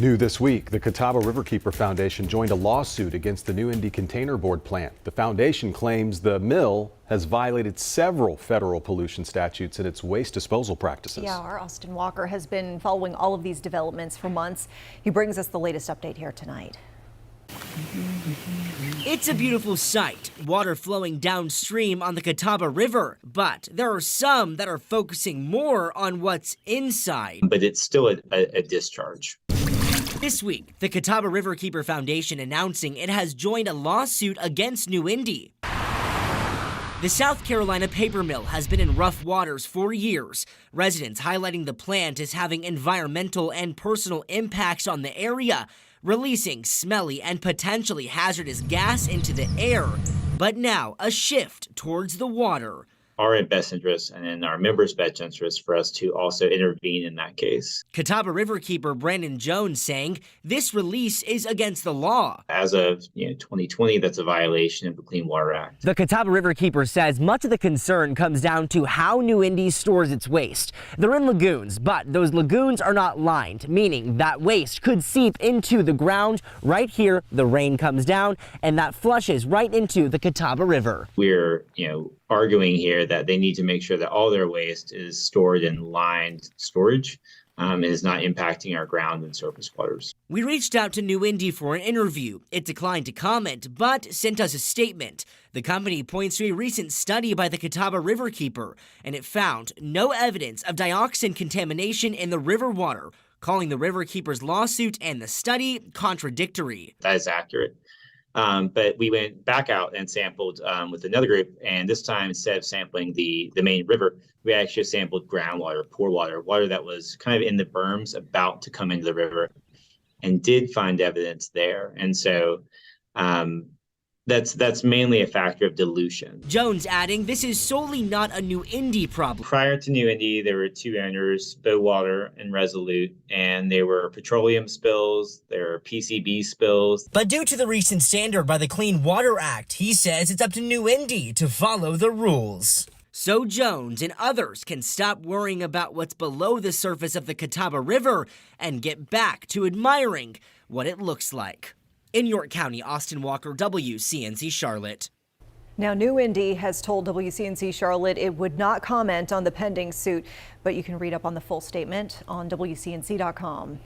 New this week, the Catawba Riverkeeper Foundation joined a lawsuit against the New-Indy Containerboard plant. The foundation claims the mill has violated several federal pollution statutes in its waste disposal practices. Yeah, our Austin Walker has been following all of these developments for months. He brings us the latest update here tonight. It's a beautiful sight, water flowing downstream on the Catawba River, but there are some that are focusing more on what's inside. But it's still a discharge. This week, the Catawba Riverkeeper Foundation announcing it has joined a lawsuit against New-Indy. The South Carolina paper mill has been in rough waters for years. Residents highlighting the plant as having environmental and personal impacts on the area, releasing smelly and potentially hazardous gas into the air. But now, a shift towards the water. Our best interest and in our members' best interest for us to also intervene in that case. Catawba Riverkeeper Brandon Jones saying this release is against the law. As of 2020, that's a violation of the Clean Water Act. The Catawba Riverkeeper says much of the concern comes down to how New-Indy stores its waste. They're in lagoons, but those lagoons are not lined, meaning that waste could seep into the ground. Right here, the rain comes down, and that flushes right into the Catawba River. We're, arguing here that they need to make sure that all their waste is stored in lined storage and is not impacting our ground and surface waters. We reached out to New-Indy for an interview. It declined to comment, but sent us a statement. The company points to a recent study by the Catawba Riverkeeper, and it found no evidence of dioxin contamination in the river water, calling the Riverkeeper's lawsuit and the study contradictory. That is accurate. But we went back out and sampled with another group, and this time, instead of sampling the main river, we actually sampled groundwater, poor water that was kind of in the berms about to come into the river, and did find evidence there. And so that's mainly a factor of dilution. Jones adding this is solely not a New-Indy problem. Prior to New-Indy, there were two owners, Bowater and Resolute, and they were petroleum spills, there were PCB spills. But due to the recent standard by the Clean Water Act, he says it's up to New-Indy to follow the rules. So Jones and others can stop worrying about what's below the surface of the Catawba River and get back to admiring what it looks like. In York County, Austin Walker, WCNC Charlotte. Now, New-Indy has told WCNC Charlotte it would not comment on the pending suit, but you can read up on the full statement on WCNC.com.